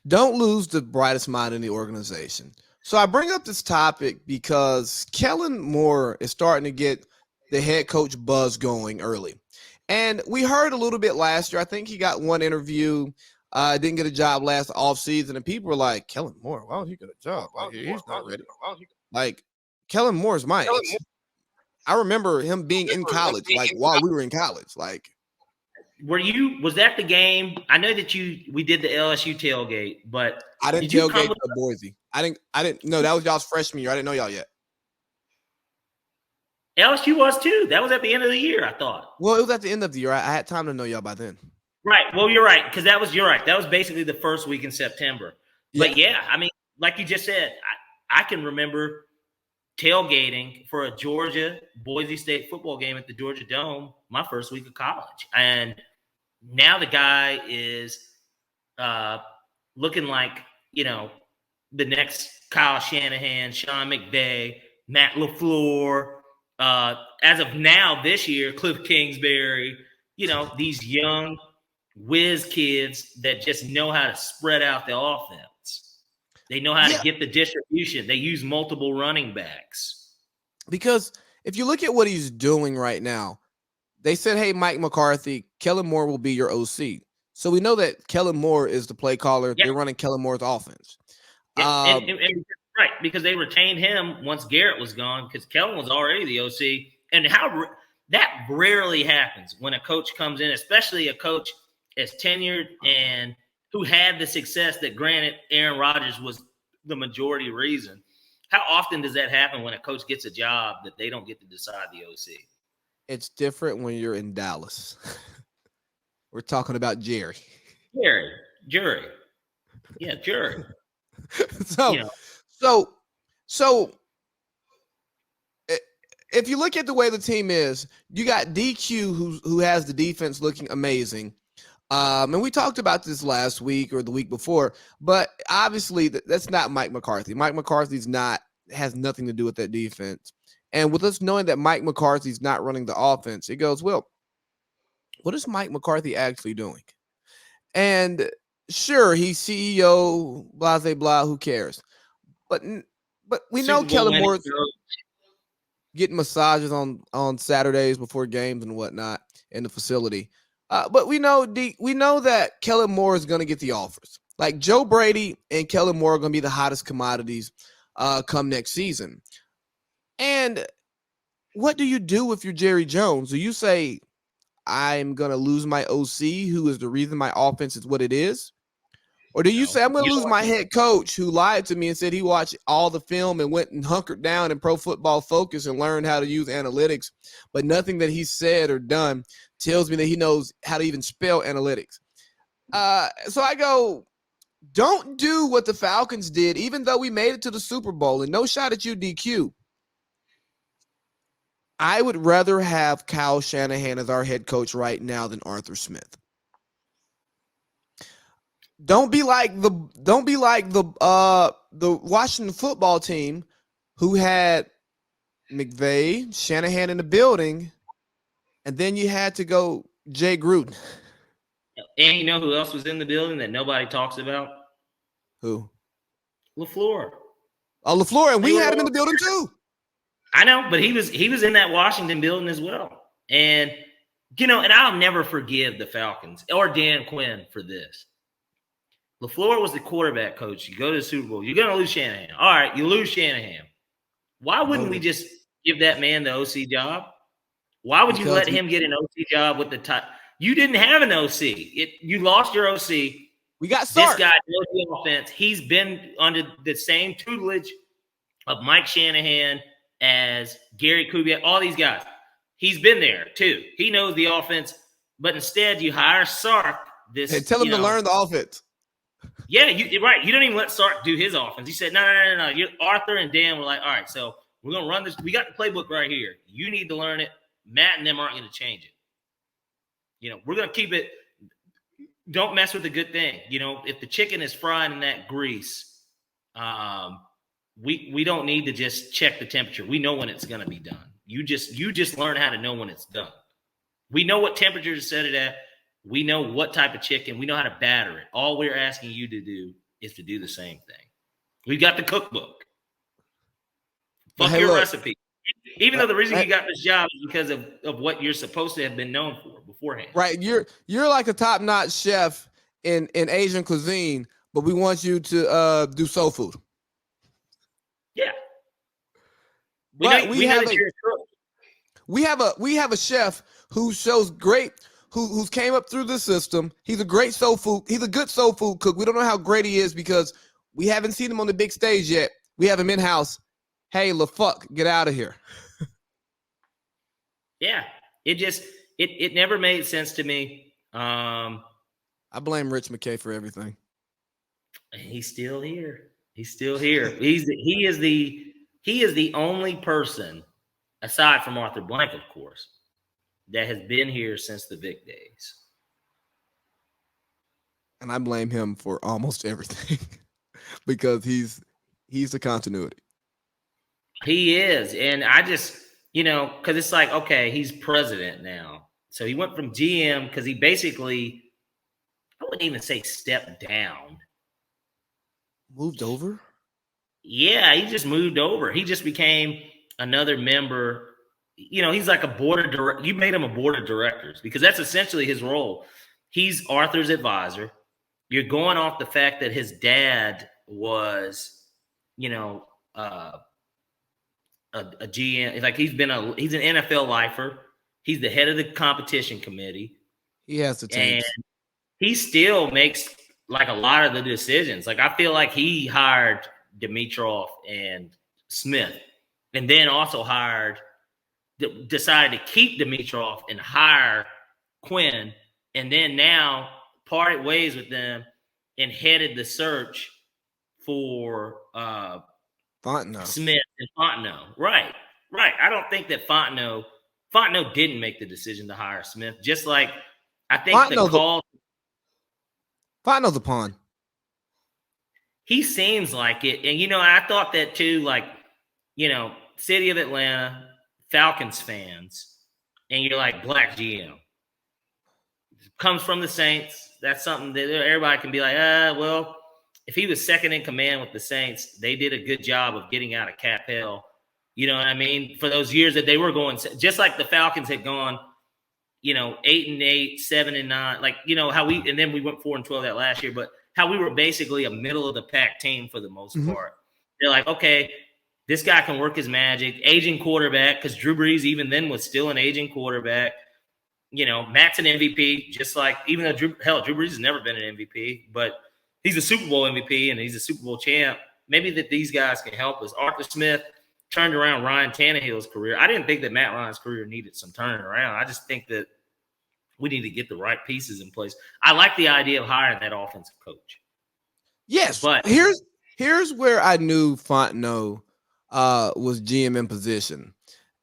Don't lose the brightest mind in the organization. So I bring up this topic because Kellen Moore is starting to get the head coach buzz going early. And we heard a little bit last year. I think he got one interview, didn't get a job last offseason, and people were like, Kellen Moore, why don't he get a job? Like, he's not ready. Like, Kellen Moore's my age. I remember him being in college, like while we were in college. Like, was that the game? I know that we did the LSU tailgate, but I didn't did you tailgate to Boise. I didn't no, that was y'all's freshman year. I didn't know y'all yet. LSU was too. That was at the end of the year, I thought. Well, it was at the end of the year. I had time to know y'all by then. Right. Well, you're right, because you're right. That was basically the first week in September. But yeah, I mean, like you just said, I can remember tailgating for a Georgia Boise State football game at the Georgia Dome my first week of college, and now the guy is looking like the next Kyle Shanahan, Sean McVay, Matt LaFleur. As of now, this year, Cliff Kingsbury. These young whiz kids that just know how to spread out the offense. They know how to get the distribution. They use multiple running backs. Because if you look at what he's doing right now, they said, hey, Mike McCarthy, Kellen Moore will be your OC. So we know that Kellen Moore is the play caller. Yep. They're running Kellen Moore's offense. Yep. And right, because they retained him once Garrett was gone, because Kellen was already the OC. And that rarely happens when a coach comes in, especially a coach as tenured and who had the success that, granted, Aaron Rodgers was the majority reason. How often does that happen when a coach gets a job that they don't get to decide the OC? It's different when you're in Dallas. We're talking about Jerry. Jury. Yeah, Jury. So if you look at the way the team is, you got DQ who has the defense looking amazing. And we talked about this last week or the week before, but obviously that's not Mike McCarthy. Mike McCarthy's has nothing to do with that defense. And with us knowing that Mike McCarthy's not running the offense, it goes, well, what is Mike McCarthy actually doing? And sure, he's CEO, blah, blah, blah, who cares? But we know Kellen Moore's getting massages on Saturdays before games and whatnot in the facility. But we know that Kellen Moore is going to get the offers. Like Joe Brady and Kellen Moore are going to be the hottest commodities come next season. And what do you do if you're Jerry Jones? Do you say, I'm going to lose my OC, who is the reason my offense is what it is? Or do you say, I'm going to lose my head coach who lied to me and said he watched all the film and went and hunkered down in Pro Football Focus and learned how to use analytics, but nothing that he said or done tells me that he knows how to even spell analytics. So I go, don't do what the Falcons did, even though we made it to the Super Bowl, and no shot at you, DQ. I would rather have Kyle Shanahan as our head coach right now than Arthur Smith. Don't be like the Washington football team who had McVay, Shanahan in the building, and then you had to go Jay Gruden. And you know who else was in the building that nobody talks about? Who? LaFleur. Oh, LaFleur, and we had him in the building too. I know, but he was in that Washington building as well. And and I'll never forgive the Falcons or Dan Quinn for this. LaFleur was the quarterback coach. You go to the Super Bowl. You're going to lose Shanahan. All right, you lose Shanahan. Why wouldn't we just give that man the OC job? Why would you let him get an OC job with the top? You didn't have an OC. You lost your OC. We got Sark. This guy knows the offense. He's been under the same tutelage of Mike Shanahan as Gary Kubiak, all these guys. He's been there too. He knows the offense, but instead you hire Sark. Tell him to learn the offense. Yeah, you're right. You don't even let Sark do his offense. He said, no. Arthur and Dan were like, all right, so we're going to run this. We got the playbook right here. You need to learn it. Matt and them aren't going to change it. We're going to keep it. Don't mess with the good thing. If the chicken is fried in that grease, we don't need to just check the temperature. We know when it's going to be done. You just learn how to know when it's done. We know what temperature to set it at. We know what type of chicken. We know how to batter it. All we're asking you to do is to do the same thing. We've got the cookbook. Fuck Hey, your look. recipe. Even though the reason you got this job is because of what you're supposed to have been known for beforehand. Right. You're like a top-notch chef in Asian cuisine, but we want you to do soul food. Yeah. We have a chef who shows great, who's came up through the system. He's a great soul food. He's a good soul food cook. We don't know how great he is because we haven't seen him on the big stage yet. We have him in-house. Hey, LaFuck, get out of here. Yeah. It never made sense to me. I blame Rich McKay for everything. He's still here. He's still here. He is the only person, aside from Arthur Blank, of course, that has been here since the Vic days. And I blame him for almost everything because he's the continuity. He is. And I just, because it's like, okay, he's president now. So he went from GM because he basically, I wouldn't even say stepped down. Moved over? Yeah, he just moved over. He just became another member. He's like a board of directors. You made him a board of directors because that's essentially his role. He's Arthur's advisor. You're going off the fact that his dad was, a GM. Like he's an NFL lifer. He's the head of the competition committee. He has the tapes. And he still makes like a lot of the decisions. Like I feel like he hired Dimitroff and Smith, and then also decided to keep Dimitroff and hire Quinn, and then now parted ways with them and headed the search for Fontenot. Smith and Fontenot. Right. I don't think that Fontenot didn't make the decision to hire Smith. Just like I think Fontenot's a pawn. He seems like it. And, I thought that too, like, City of Atlanta, Falcons fans, and you're like, black GM. Comes from the Saints. That's something that everybody can be like, well, if he was second in command with the Saints, they did a good job of getting out of cap hell. You know what I mean? For those years that they were going, just like the Falcons had gone, 8-8, 7-9, like, and then we went 4-12 that last year, but how we were basically a middle of the pack team for the most part. They're like, okay, this guy can work his magic, aging quarterback, because Drew Brees even then was still an aging quarterback. Matt's an MVP, just like, even though Drew Brees has never been an MVP, but he's a Super Bowl MVP and he's a Super Bowl champ. Maybe that these guys can help us. Arthur Smith turned around Ryan Tannehill's career. I didn't think that Matt Ryan's career needed some turning around. I just think that we need to get the right pieces in place. I like the idea of hiring that offensive coach. Yes, but here's where I knew Fontenot was GM in position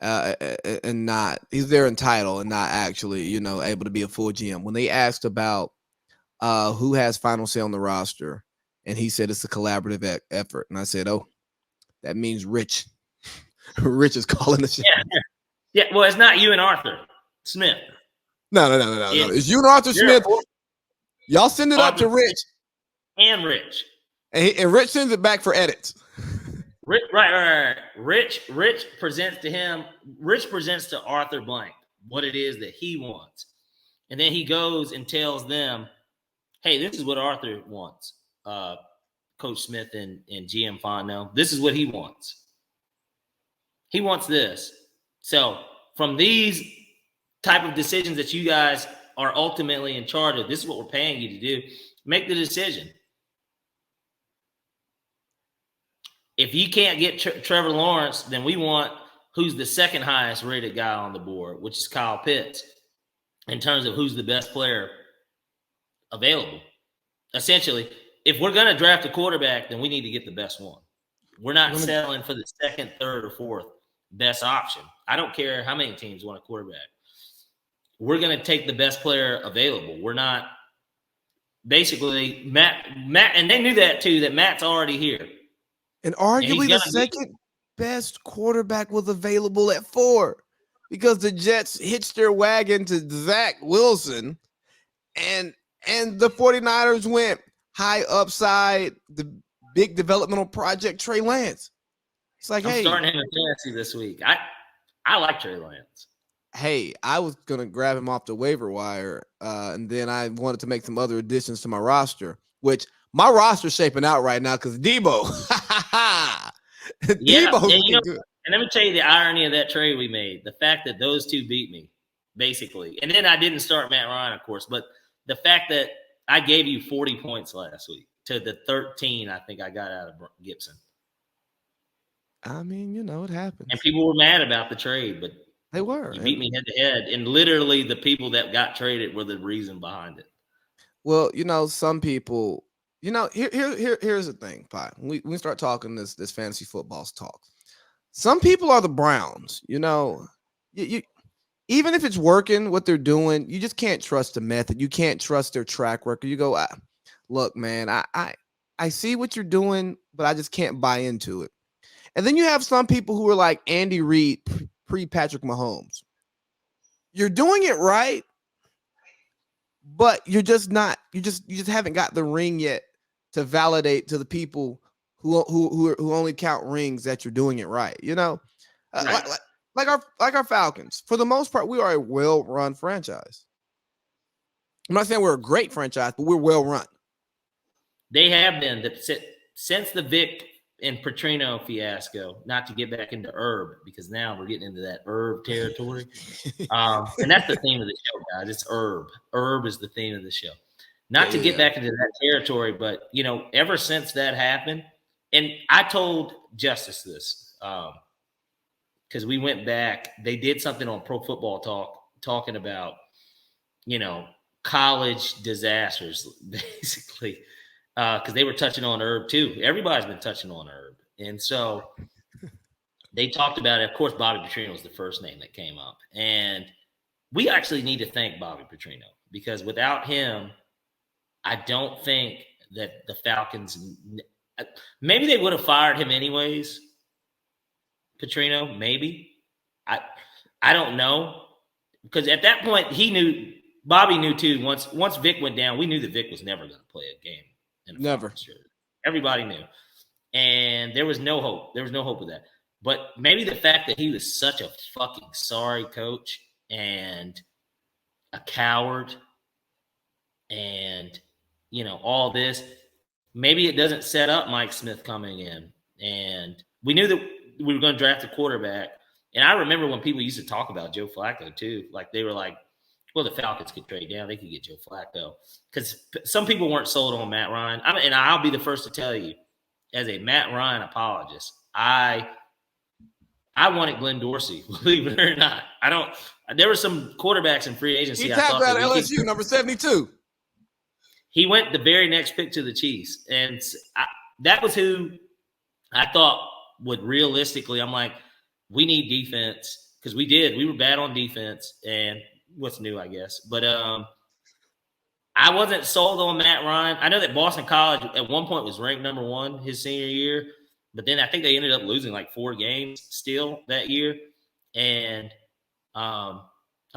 and not – he's there in title and not actually, able to be a full GM. When they asked about who has final say on the roster, and he said it's a collaborative effort. And I said, oh, that means Rich. Rich is calling the shot. Yeah, well, it's not you and Arthur Smith. No. It's you and Arthur Smith. Y'all send it up to Rich. And Rich. And Rich sends it back for edits. Right. Rich presents to him. Rich presents to Arthur Blank what it is that he wants. And then he goes and tells them, hey, this is what Arthur wants. Coach Smith and GM Fontenot. This is what he wants. He wants this. So from these type of decisions that you guys are ultimately in charge of, this is what we're paying you to do. Make the decision. If you can't get Trevor Lawrence, then we want who's the second highest rated guy on the board, which is Kyle Pitts, in terms of who's the best player available. Essentially, if we're going to draft a quarterback, then we need to get the best one. We're not settling for the second, third, or fourth best option. I don't care how many teams want a quarterback. We're going to take the best player available. We're not basically Matt, and they knew that too, that Matt's already here. And arguably the second best quarterback was available at 4 because the Jets hitched their wagon to Zach Wilson and the 49ers went, high upside, the big developmental project, Trey Lance. It's like, I'm hey, starting him in fantasy this week. I like Trey Lance. hey, I was gonna grab him off the waiver wire, and then I wanted to make some other additions to my roster, which my roster's shaping out right now because Debo, Yeah, Debo's and looking good. and let me tell you the irony of that trade we made. The fact that those two beat me, basically. And then I didn't start Matt Ryan, of course, but the fact that I gave you 40 points last week to the 13 I think I got out of Gibson. I mean, it happens. And people were mad about the trade, but they were. You beat me head to head. And literally the people that got traded were the reason behind it. Well, some people, here's the thing, Pi. We start talking this fantasy football talk. Some people are the Browns, you even if it's working what they're doing, you just can't trust the method. You can't trust their track record. You go, look, man, I see what you're doing, but I just can't buy into it. And then you have some people who are like Andy Reid pre-Patrick Mahomes. You're doing it right, but you're just not. You just haven't got the ring yet to validate to the people who only count rings that you're doing it right. Right. Like our Falcons. For the most part, we are a well-run franchise. I'm not saying we're a great franchise, but we're well-run. They have been since the Vic and Petrino fiasco. Not to get back into Herb, because now we're getting into that Herb territory. And that's the theme of the show, guys. It's Herb. Herb is the theme of the show. Not to get back into that territory, but ever since that happened, and I told Justice this because we went back. They did something on Pro Football Talk talking about college disasters, basically, because they were touching on Herb too. Everybody's been touching on Herb, and so they talked about it. Of course, Bobby Petrino was the first name that came up, and we actually need to thank Bobby Petrino, because without him, I don't think that the Falcons, maybe they would have fired him anyways. Petrino, maybe. I don't know, because at that point Bobby knew too. Once Vic went down, we knew that Vic was never going to play a game. Never. Everybody knew, and there was no hope. There was no hope of that. But maybe the fact that he was such a fucking sorry coach and a coward, and all this, maybe it doesn't set up Mike Smith coming in. And we knew that we were going to draft a quarterback. And I remember when people used to talk about Joe Flacco too. Like, they were like, well, the Falcons could trade down. They could get Joe Flacco. Because some people weren't sold on Matt Ryan. And I'll be the first to tell you, as a Matt Ryan apologist, I wanted Glenn Dorsey, believe it or not. There were some quarterbacks in free agency. He tapped out LSU, number 72. He went the very next pick to the Chiefs. And that was who I thought would realistically, I'm like, we need defense, because we did. We were bad on defense, and what's new, I guess. But I wasn't sold on Matt Ryan. I know that Boston College at one point was ranked number 1 his senior year, but then I think they ended up losing like 4 games still that year. And I'm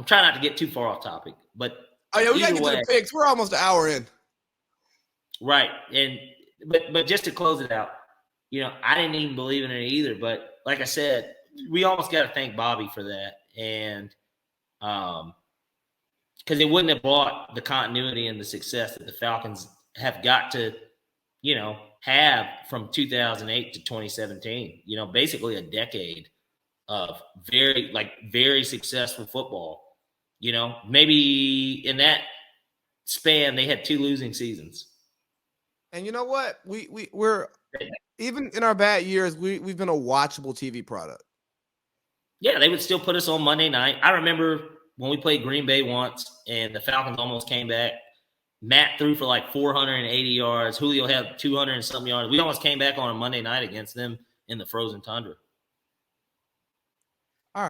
trying not to get too far off topic, but we got to get to the picks. We're almost an hour in. Right. But just to close it out, I didn't even believe in it either. But like I said, we almost got to thank Bobby for that. And because it wouldn't have brought the continuity and the success that the Falcons have got to, have from 2008 to 2017, basically a decade of very successful football. Maybe in that span, they had 2 losing seasons. And you know what? We're even in our bad years, we've been a watchable TV product. Yeah, they would still put us on Monday night. I remember when we played Green Bay once and the Falcons almost came back. Matt threw for like 480 yards. Julio had 200 and something yards. We almost came back on a Monday night against them in the frozen tundra.